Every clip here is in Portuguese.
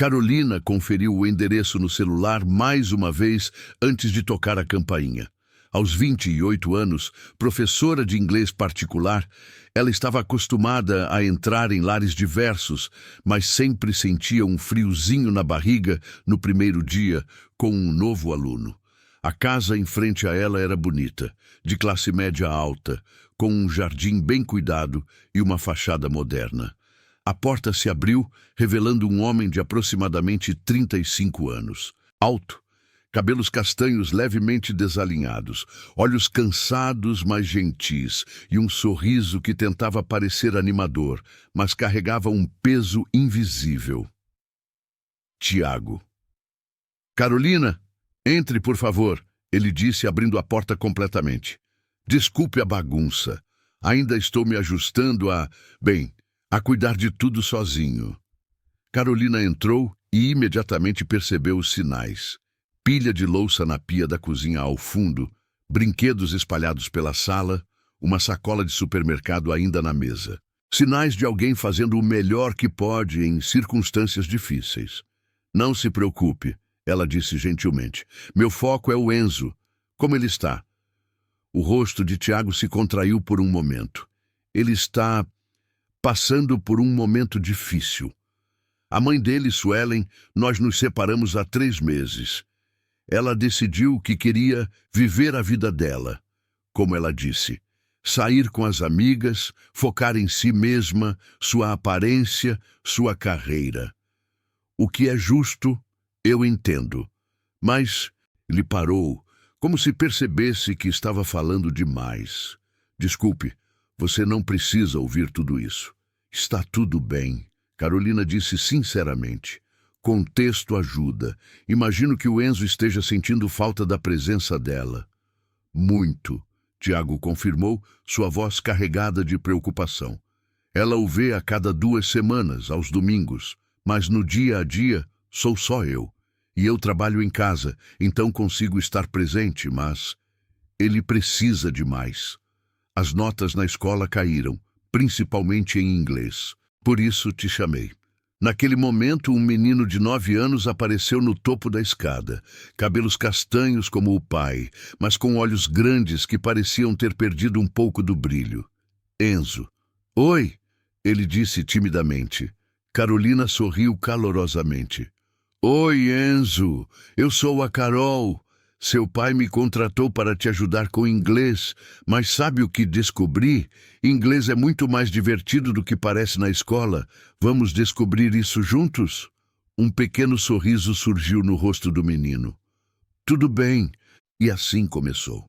Carolina conferiu o endereço no celular mais uma vez antes de tocar a campainha. Aos 28 anos, professora de inglês particular, ela estava acostumada a entrar em lares diversos, mas sempre sentia um friozinho na barriga no primeiro dia com um novo aluno. A casa em frente a ela era bonita, de classe média alta, com um jardim bem cuidado e uma fachada moderna. A porta se abriu, revelando um homem de aproximadamente 35 anos. Alto, cabelos castanhos levemente desalinhados, olhos cansados, mas gentis, e um sorriso que tentava parecer animador, mas carregava um peso invisível. Tiago. Carolina, entre, por favor, ele disse, abrindo a porta completamente. Desculpe a bagunça. Ainda estou me ajustando a cuidar de tudo sozinho. Carolina entrou e imediatamente percebeu os sinais. Pilha de louça na pia da cozinha ao fundo, brinquedos espalhados pela sala, uma sacola de supermercado ainda na mesa. Sinais de alguém fazendo o melhor que pode em circunstâncias difíceis. Não se preocupe, ela disse gentilmente. Meu foco é o Enzo. Como ele está? O rosto de Tiago se contraiu por um momento. Ele está passando por um momento difícil. A mãe dele, Suelen, nós nos separamos há 3 meses. Ela decidiu que queria viver a vida dela. Como ela disse, sair com as amigas, focar em si mesma, sua aparência, sua carreira. O que é justo, eu entendo. Mas ele parou, como se percebesse que estava falando demais. Desculpe, você não precisa ouvir tudo isso. Está tudo bem, Carolina disse sinceramente. Contexto ajuda. Imagino que o Enzo esteja sentindo falta da presença dela. Muito, Tiago confirmou, sua voz carregada de preocupação. Ela o vê a cada 2 semanas, aos domingos, mas no dia a dia sou só eu. E eu trabalho em casa, então consigo estar presente, mas ele precisa de mais. As notas na escola caíram, principalmente em inglês. Por isso te chamei. Naquele momento, um menino de 9 anos apareceu no topo da escada, cabelos castanhos como o pai, mas com olhos grandes que pareciam ter perdido um pouco do brilho. Enzo. Oi, ele disse timidamente. Carolina sorriu calorosamente. Oi, Enzo, eu sou a Carol. Seu pai me contratou para te ajudar com inglês, mas sabe o que descobri? Inglês é muito mais divertido do que parece na escola. Vamos descobrir isso juntos? Um pequeno sorriso surgiu no rosto do menino. Tudo bem. E assim começou.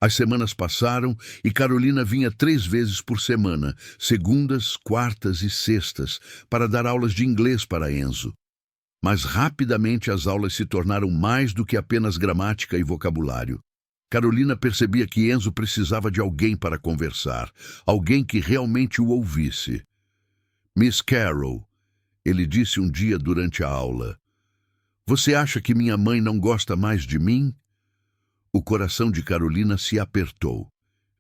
As semanas passaram e Carolina vinha 3 vezes por semana, segundas, quartas e sextas, para dar aulas de inglês para Enzo. Mas rapidamente as aulas se tornaram mais do que apenas gramática e vocabulário. Carolina percebia que Enzo precisava de alguém para conversar, alguém que realmente o ouvisse. Miss Carol, ele disse um dia durante a aula, você acha que minha mãe não gosta mais de mim? O coração de Carolina se apertou.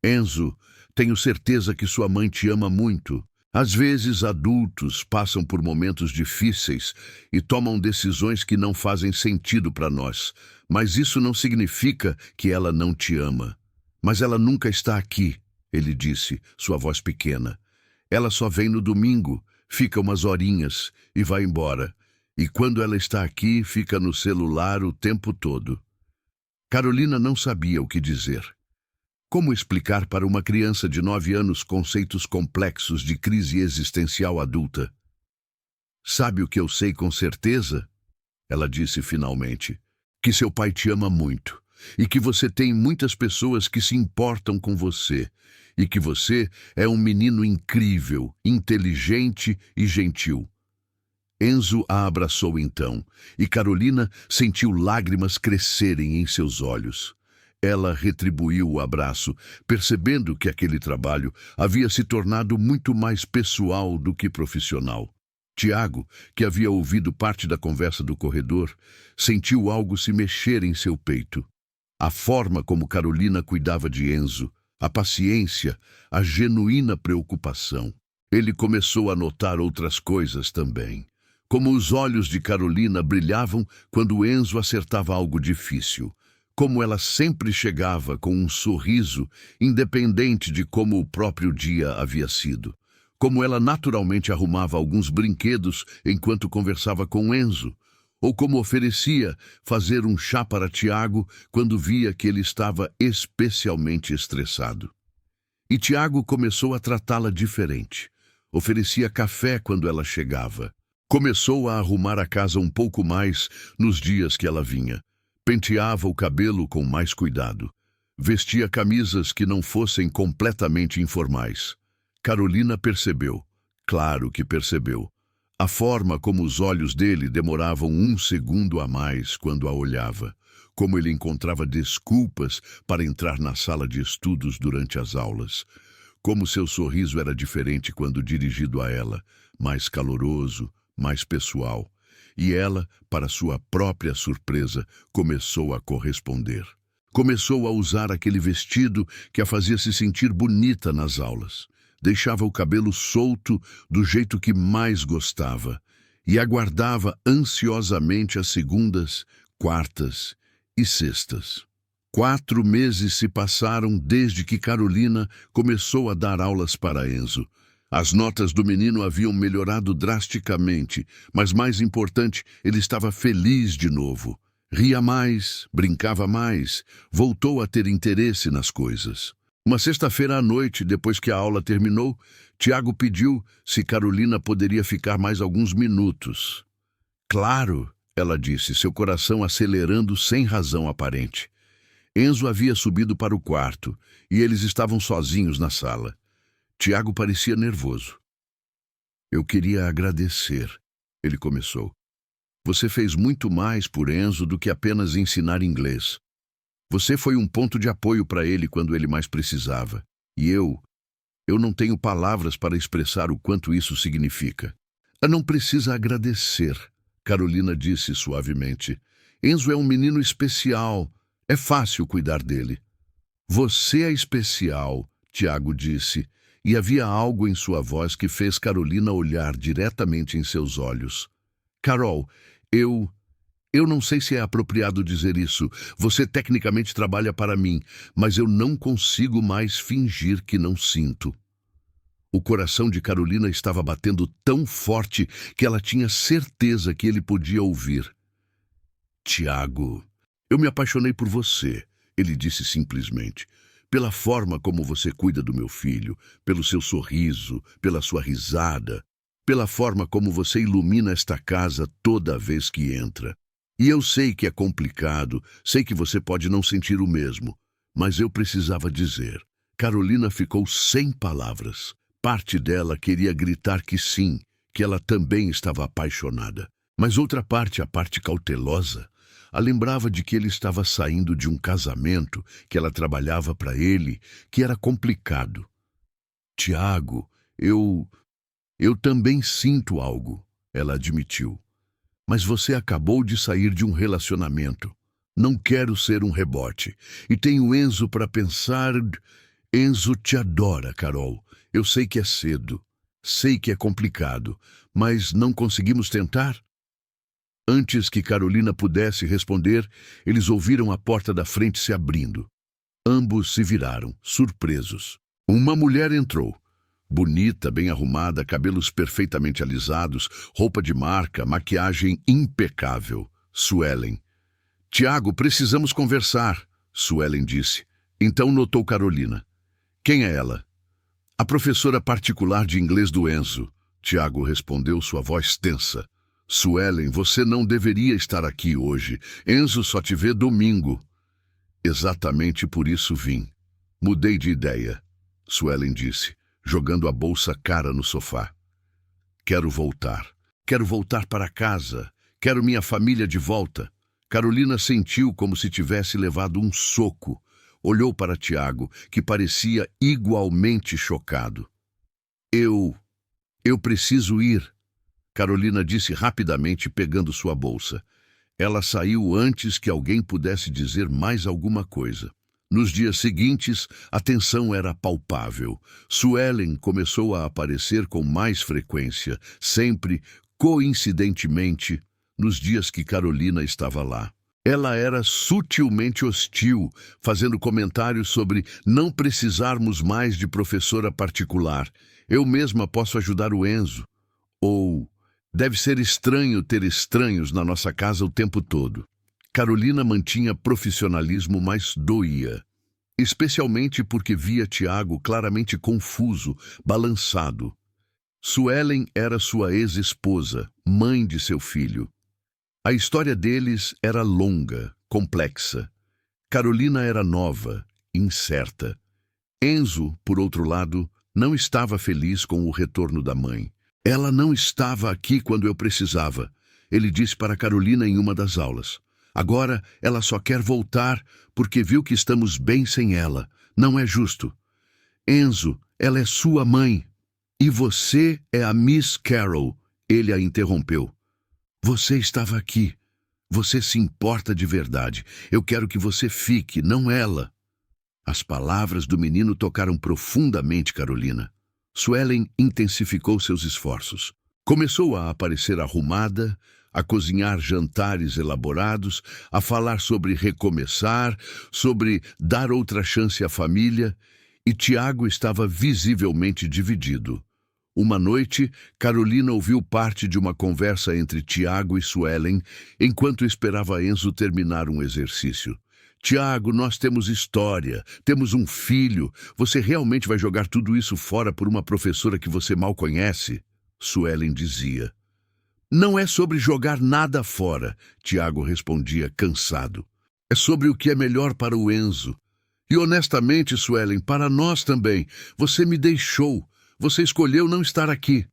Enzo, tenho certeza que sua mãe te ama muito. Às vezes, adultos passam por momentos difíceis e tomam decisões que não fazem sentido para nós, mas isso não significa que ela não te ama. Mas ela nunca está aqui, ele disse, sua voz pequena. Ela só vem no domingo, fica umas horinhas e vai embora. E quando ela está aqui, fica no celular o tempo todo. Carolina não sabia o que dizer. Como explicar para uma criança de 9 anos conceitos complexos de crise existencial adulta? Sabe o que eu sei com certeza? Ela disse finalmente. Que seu pai te ama muito. E que você tem muitas pessoas que se importam com você. E que você é um menino incrível, inteligente e gentil. Enzo a abraçou então, e Carolina sentiu lágrimas crescerem em seus olhos. Ela retribuiu o abraço, percebendo que aquele trabalho havia se tornado muito mais pessoal do que profissional. Tiago, que havia ouvido parte da conversa do corredor, sentiu algo se mexer em seu peito. A forma como Carolina cuidava de Enzo, a paciência, a genuína preocupação. Ele começou a notar outras coisas também. Como os olhos de Carolina brilhavam quando Enzo acertava algo difícil. Como ela sempre chegava com um sorriso, independente de como o próprio dia havia sido. Como ela naturalmente arrumava alguns brinquedos enquanto conversava com Enzo. Ou como oferecia fazer um chá para Tiago quando via que ele estava especialmente estressado. E Tiago começou a tratá-la diferente. Oferecia café quando ela chegava. Começou a arrumar a casa um pouco mais nos dias que ela vinha. Penteava o cabelo com mais cuidado. Vestia camisas que não fossem completamente informais. Carolina percebeu. Claro que percebeu. A forma como os olhos dele demoravam um segundo a mais quando a olhava. Como ele encontrava desculpas para entrar na sala de estudos durante as aulas. Como seu sorriso era diferente quando dirigido a ela, mais caloroso, mais pessoal. E ela, para sua própria surpresa, começou a corresponder. Começou a usar aquele vestido que a fazia se sentir bonita nas aulas. Deixava o cabelo solto do jeito que mais gostava e aguardava ansiosamente as segundas, quartas e sextas. 4 meses se passaram desde que Carolina começou a dar aulas para Enzo. As notas do menino haviam melhorado drasticamente, mas mais importante, ele estava feliz de novo. Ria mais, brincava mais, voltou a ter interesse nas coisas. Uma sexta-feira à noite, depois que a aula terminou, Tiago pediu se Carolina poderia ficar mais alguns minutos. Claro, ela disse, seu coração acelerando sem razão aparente. Enzo havia subido para o quarto e eles estavam sozinhos na sala. Tiago parecia nervoso. Eu queria agradecer, ele começou. Você fez muito mais por Enzo do que apenas ensinar inglês. Você foi um ponto de apoio para ele quando ele mais precisava. E eu não tenho palavras para expressar o quanto isso significa. Não precisa agradecer, Carolina disse suavemente. Enzo é um menino especial. É fácil cuidar dele. Você é especial, Tiago disse, e havia algo em sua voz que fez Carolina olhar diretamente em seus olhos. Carol, eu não sei se é apropriado dizer isso. Você tecnicamente trabalha para mim, mas eu não consigo mais fingir que não sinto. O coração de Carolina estava batendo tão forte que ela tinha certeza que ele podia ouvir. Tiago, eu me apaixonei por você, ele disse simplesmente. Pela forma como você cuida do meu filho, pelo seu sorriso, pela sua risada, pela forma como você ilumina esta casa toda vez que entra. E eu sei que é complicado, sei que você pode não sentir o mesmo, mas eu precisava dizer. Carolina ficou sem palavras. Parte dela queria gritar que sim, que ela também estava apaixonada. Mas outra parte, a parte cautelosa, a lembrava de que ele estava saindo de um casamento, que ela trabalhava para ele, que era complicado. Tiago, eu também sinto algo, ela admitiu. Mas você acabou de sair de um relacionamento. Não quero ser um rebote. E tenho Enzo para pensar. Enzo te adora, Carol. Eu sei que é cedo. Sei que é complicado. Mas não conseguimos tentar? Antes que Carolina pudesse responder, eles ouviram a porta da frente se abrindo. Ambos se viraram, surpresos. Uma mulher entrou. Bonita, bem arrumada, cabelos perfeitamente alisados, roupa de marca, maquiagem impecável. Suelen. Tiago, precisamos conversar, Suelen disse. Então notou Carolina. Quem é ela? A professora particular de inglês do Enzo. Tiago respondeu, sua voz tensa. Suelen, você não deveria estar aqui hoje. Enzo só te vê domingo. Exatamente por isso vim. Mudei de ideia, Suelen disse, jogando a bolsa cara no sofá. Quero voltar. Quero voltar para casa. Quero minha família de volta. Carolina sentiu como se tivesse levado um soco. Olhou para Tiago, que parecia igualmente chocado. Eu preciso ir, Carolina disse rapidamente, pegando sua bolsa. Ela saiu antes que alguém pudesse dizer mais alguma coisa. Nos dias seguintes, a tensão era palpável. Suelen começou a aparecer com mais frequência, sempre coincidentemente, nos dias que Carolina estava lá. Ela era sutilmente hostil, fazendo comentários sobre não precisarmos mais de professora particular. Eu mesma posso ajudar o Enzo. Ou, deve ser estranho ter estranhos na nossa casa o tempo todo. Carolina mantinha profissionalismo, mas doía. Especialmente porque via Tiago claramente confuso, balançado. Suelen era sua ex-esposa, mãe de seu filho. A história deles era longa, complexa. Carolina era nova, incerta. Enzo, por outro lado, não estava feliz com o retorno da mãe. Ela não estava aqui quando eu precisava, ele disse para Carolina em uma das aulas. Agora ela só quer voltar porque viu que estamos bem sem ela. Não é justo. Enzo, ela é sua mãe. E você é a Miss Carol, ele a interrompeu. Você estava aqui. Você se importa de verdade. Eu quero que você fique, não ela. As palavras do menino tocaram profundamente Carolina. Suelen intensificou seus esforços. Começou a aparecer arrumada, a cozinhar jantares elaborados, a falar sobre recomeçar, sobre dar outra chance à família, e Tiago estava visivelmente dividido. Uma noite, Carolina ouviu parte de uma conversa entre Tiago e Suelen enquanto esperava Enzo terminar um exercício. Tiago, nós temos história, temos um filho. Você realmente vai jogar tudo isso fora por uma professora que você mal conhece? Suelen dizia. Não é sobre jogar nada fora, Tiago respondia, cansado. É sobre o que é melhor para o Enzo. E honestamente, Suelen, para nós também. Você me deixou. Você escolheu não estar aqui.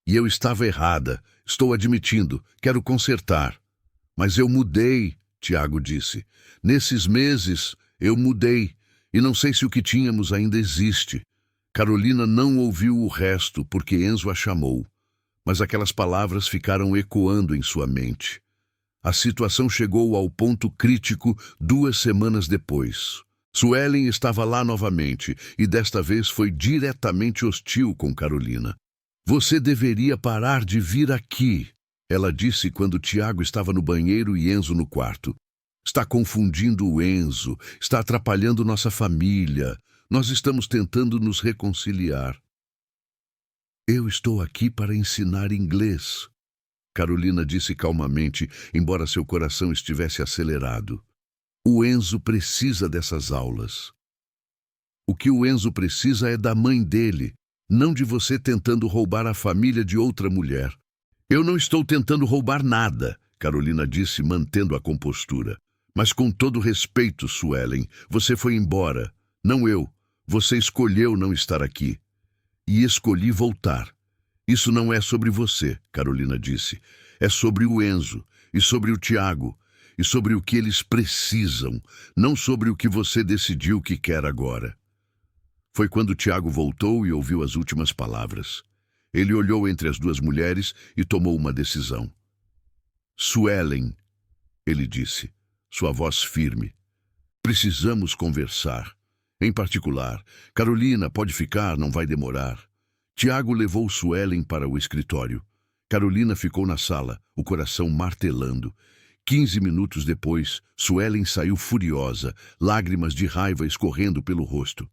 E eu estava errada. Estou admitindo. Quero consertar. Mas eu mudei, Tiago disse. Nesses meses, eu mudei. E não sei se o que tínhamos ainda existe. Carolina não ouviu o resto porque Enzo a chamou. Mas aquelas palavras ficaram ecoando em sua mente. A situação chegou ao ponto crítico 2 semanas depois. Suelen estava lá novamente, e desta vez foi diretamente hostil com Carolina. Você deveria parar de vir aqui, ela disse quando Tiago estava no banheiro e Enzo no quarto. Está confundindo o Enzo, está atrapalhando nossa família. Nós estamos tentando nos reconciliar. Eu estou aqui para ensinar inglês, Carolina disse calmamente, embora seu coração estivesse acelerado. O Enzo precisa dessas aulas. O que o Enzo precisa é da mãe dele, não de você tentando roubar a família de outra mulher. Eu não estou tentando roubar nada, Carolina disse, mantendo a compostura. Mas com todo respeito, Suelen, você foi embora. Não eu. Você escolheu não estar aqui. E escolhi voltar. Isso não é sobre você, Carolina disse. É sobre o Enzo e sobre o Tiago. E sobre o que eles precisam, não sobre o que você decidiu que quer agora. Foi quando Tiago voltou e ouviu as últimas palavras. Ele olhou entre as duas mulheres e tomou uma decisão. Suelen, ele disse, sua voz firme. Precisamos conversar. Em particular, Carolina pode ficar, não vai demorar. Tiago levou Suelen para o escritório. Carolina ficou na sala, o coração martelando. 15 minutos depois, Suelen saiu furiosa, lágrimas de raiva escorrendo pelo rosto.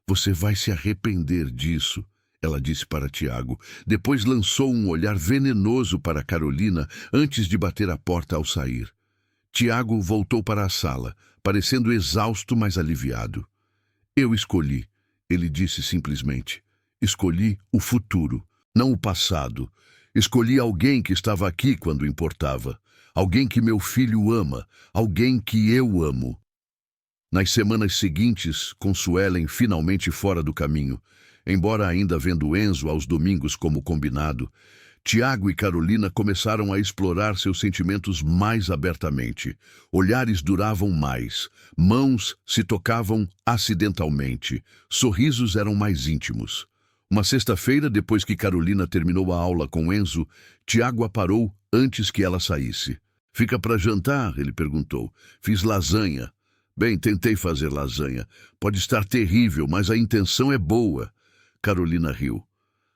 Você vai se arrepender disso, ela disse para Tiago. Depois lançou um olhar venenoso para Carolina antes de bater a porta ao sair. Tiago voltou para a sala, parecendo exausto, mas aliviado. Eu escolhi, ele disse simplesmente. Escolhi o futuro, não o passado. Escolhi alguém que estava aqui quando importava. Alguém que meu filho ama, alguém que eu amo. Nas semanas seguintes, com Suelen finalmente fora do caminho, embora ainda vendo Enzo aos domingos como combinado, Tiago e Carolina começaram a explorar seus sentimentos mais abertamente. Olhares duravam mais, mãos se tocavam acidentalmente, sorrisos eram mais íntimos. Uma sexta-feira, depois que Carolina terminou a aula com Enzo, Tiago a parou antes que ela saísse. Fica para jantar? Ele perguntou. Fiz lasanha. Bem, tentei fazer lasanha. Pode estar terrível, mas a intenção é boa. Carolina riu.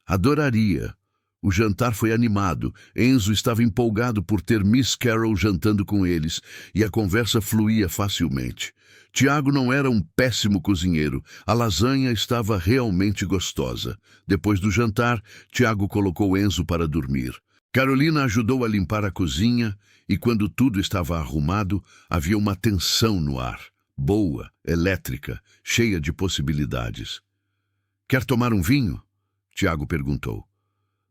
Adoraria. O jantar foi animado. Enzo estava empolgado por ter Miss Carol jantando com eles, e a conversa fluía facilmente. Tiago não era um péssimo cozinheiro. A lasanha estava realmente gostosa. Depois do jantar, Tiago colocou Enzo para dormir. Carolina ajudou a limpar a cozinha, e quando tudo estava arrumado, havia uma tensão no ar. Boa, elétrica, cheia de possibilidades. "Quer tomar um vinho?" Tiago perguntou.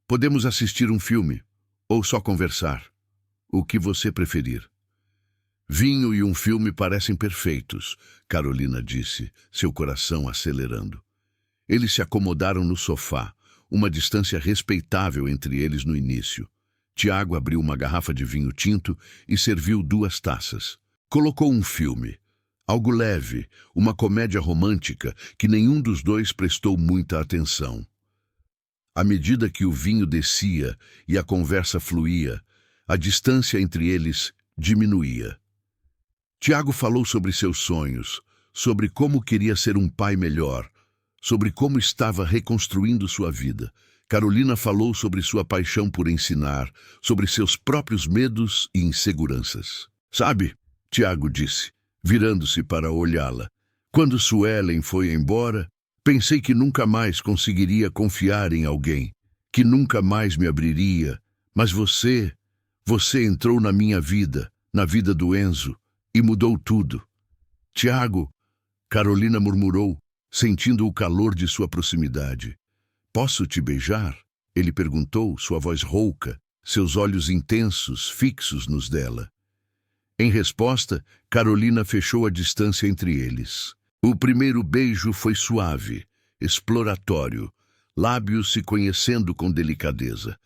"Podemos assistir um filme, ou só conversar. O que você preferir." "Vinho e um filme parecem perfeitos", Carolina disse, seu coração acelerando. Eles se acomodaram no sofá, uma distância respeitável entre eles no início. Tiago abriu uma garrafa de vinho tinto e serviu 2 taças. Colocou um filme. Algo leve, uma comédia romântica que nenhum dos dois prestou muita atenção. À medida que o vinho descia e a conversa fluía, a distância entre eles diminuía. Tiago falou sobre seus sonhos, sobre como queria ser um pai melhor, sobre como estava reconstruindo sua vida. Carolina falou sobre sua paixão por ensinar, sobre seus próprios medos e inseguranças. "Sabe", Tiago disse, virando-se para olhá-la, "quando Suelen foi embora, pensei que nunca mais conseguiria confiar em alguém, que nunca mais me abriria, mas você entrou na minha vida, na vida do Enzo, e mudou tudo." "Tiago", Carolina murmurou, sentindo o calor de sua proximidade. "Posso te beijar?" Ele perguntou, sua voz rouca, seus olhos intensos, fixos nos dela. Em resposta, Carolina fechou a distância entre eles. O primeiro beijo foi suave, exploratório, lábios se conhecendo com delicadeza.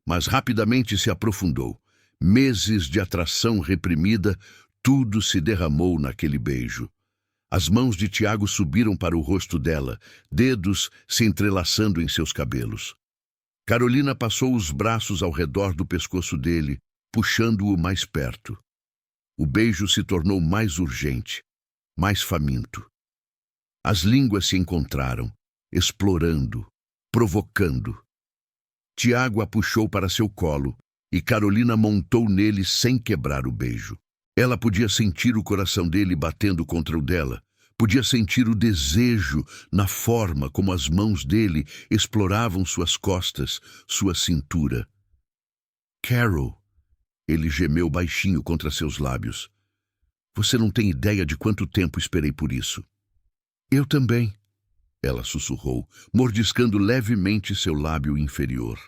Mas rapidamente se aprofundou. Meses de atração reprimida, tudo se derramou naquele beijo. As mãos de Tiago subiram para o rosto dela, dedos se entrelaçando em seus cabelos. Carolina passou os braços ao redor do pescoço dele, puxando-o mais perto. O beijo se tornou mais urgente, mais faminto. As línguas se encontraram, explorando, provocando. Tiago a puxou para seu colo e Carolina montou nele sem quebrar o beijo. Ela podia sentir o coração dele batendo contra o dela, podia sentir o desejo na forma como as mãos dele exploravam suas costas, sua cintura. "Carol", ele gemeu baixinho contra seus lábios. "Você não tem ideia de quanto tempo esperei por isso." "Eu também", ela sussurrou, mordiscando levemente seu lábio inferior.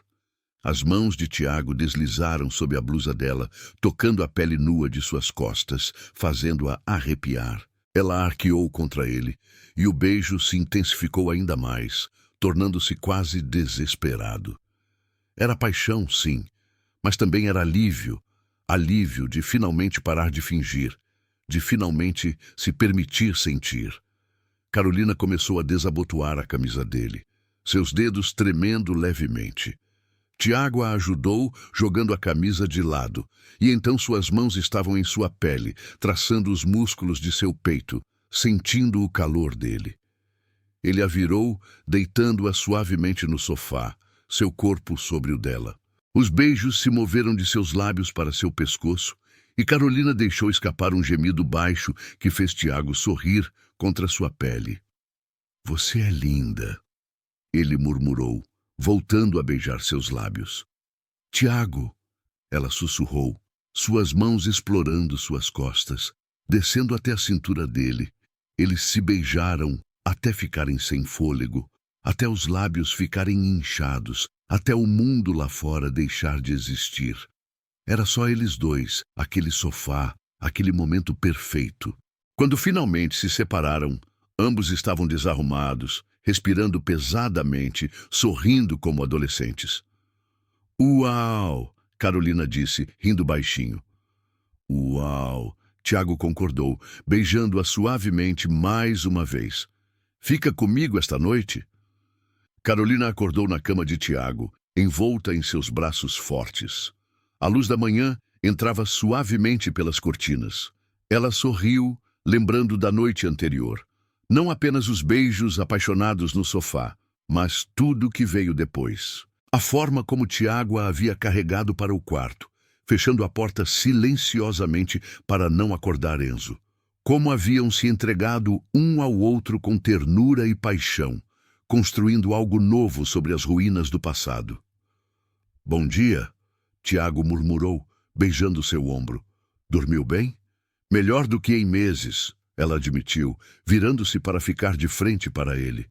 As mãos de Tiago deslizaram sob a blusa dela, tocando a pele nua de suas costas, fazendo-a arrepiar. Ela arqueou contra ele, e o beijo se intensificou ainda mais, tornando-se quase desesperado. Era paixão, sim, mas também era alívio, alívio de finalmente parar de fingir, de finalmente se permitir sentir. Carolina começou a desabotoar a camisa dele, seus dedos tremendo levemente. Tiago a ajudou, jogando a camisa de lado, e então suas mãos estavam em sua pele, traçando os músculos de seu peito, sentindo o calor dele. Ele a virou, deitando-a suavemente no sofá, seu corpo sobre o dela. Os beijos se moveram de seus lábios para seu pescoço, e Carolina deixou escapar um gemido baixo que fez Tiago sorrir contra sua pele. "Você é linda", ele murmurou, voltando a beijar seus lábios. "Tiago", ela sussurrou, suas mãos explorando suas costas, descendo até a cintura dele. Eles se beijaram até ficarem sem fôlego, até os lábios ficarem inchados, até o mundo lá fora deixar de existir. Era só eles dois, aquele sofá, aquele momento perfeito. Quando finalmente se separaram, ambos estavam desarrumados, respirando pesadamente, sorrindo como adolescentes. "Uau!", Carolina disse, rindo baixinho. "Uau!", Tiago concordou, beijando-a suavemente mais uma vez. "Fica comigo esta noite?" Carolina acordou na cama de Tiago, envolta em seus braços fortes. A luz da manhã entrava suavemente pelas cortinas. Ela sorriu, lembrando da noite anterior. Não apenas os beijos apaixonados no sofá, mas tudo que veio depois. A forma como Tiago a havia carregado para o quarto, fechando a porta silenciosamente para não acordar Enzo. Como haviam se entregado um ao outro com ternura e paixão, construindo algo novo sobre as ruínas do passado. Bom dia, Tiago murmurou, beijando seu ombro. Dormiu bem? Melhor do que em meses, ela admitiu, virando-se para ficar de frente para ele.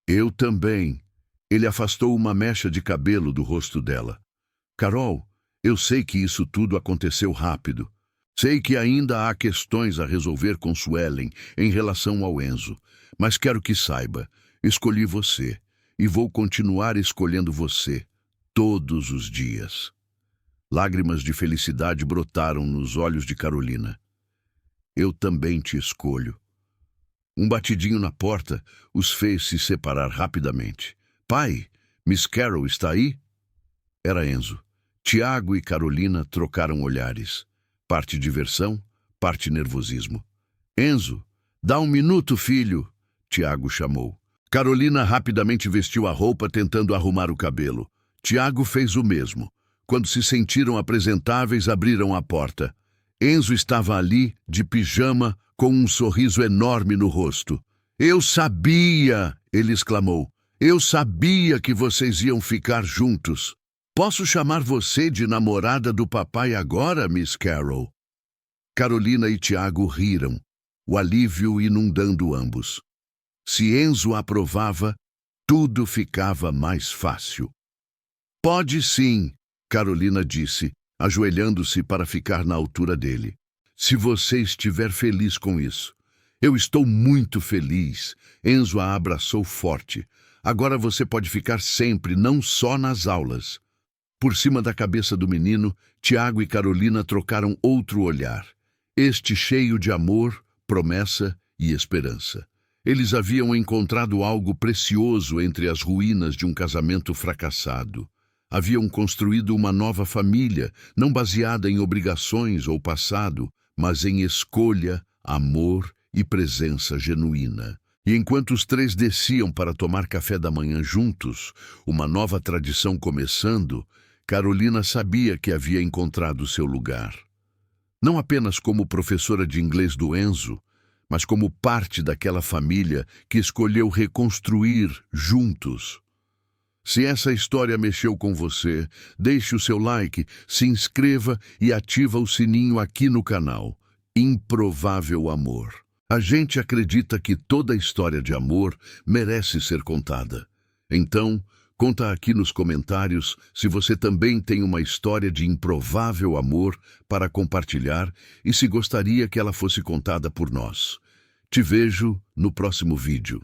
Eu também. Ele afastou uma mecha de cabelo do rosto dela. Carol, eu sei que isso tudo aconteceu rápido. Sei que ainda há questões a resolver com Suelen em relação ao Enzo, mas quero que saiba, escolhi você e vou continuar escolhendo você todos os dias. Lágrimas de felicidade brotaram nos olhos de Carolina. Eu também te escolho. Um batidinho na porta os fez se separar rapidamente. Pai, Miss Carol está aí? Era Enzo. Tiago e Carolina trocaram olhares. Parte diversão, parte nervosismo. Enzo, dá um minuto, filho, Tiago chamou. Carolina rapidamente vestiu a roupa tentando arrumar o cabelo. Tiago fez o mesmo. Quando se sentiram apresentáveis, abriram a porta. Enzo estava ali, de pijama, com um sorriso enorme no rosto. Eu sabia, ele exclamou. Eu sabia que vocês iam ficar juntos. Posso chamar você de namorada do papai agora, Miss Carol? Carolina e Tiago riram, o alívio inundando ambos. Se Enzo aprovava, tudo ficava mais fácil. Pode sim, Carolina disse, ajoelhando-se para ficar na altura dele. Se você estiver feliz com isso. Eu estou muito feliz. Enzo a abraçou forte. Agora você pode ficar sempre, não só nas aulas. Por cima da cabeça do menino, Tiago e Carolina trocaram outro olhar. Este cheio de amor, promessa e esperança. Eles haviam encontrado algo precioso entre as ruínas de um casamento fracassado. Haviam construído uma nova família, não baseada em obrigações ou passado, mas em escolha, amor e presença genuína. E enquanto os três desciam para tomar café da manhã juntos, uma nova tradição começando, Carolina sabia que havia encontrado seu lugar. Não apenas como professora de inglês do Enzo, mas como parte daquela família que escolheu reconstruir juntos. Se essa história mexeu com você, deixe o seu like, se inscreva e ativa o sininho aqui no canal. Improvável Amor. A gente acredita que toda história de amor merece ser contada. Então, conta aqui nos comentários se você também tem uma história de improvável amor para compartilhar e se gostaria que ela fosse contada por nós. Te vejo no próximo vídeo.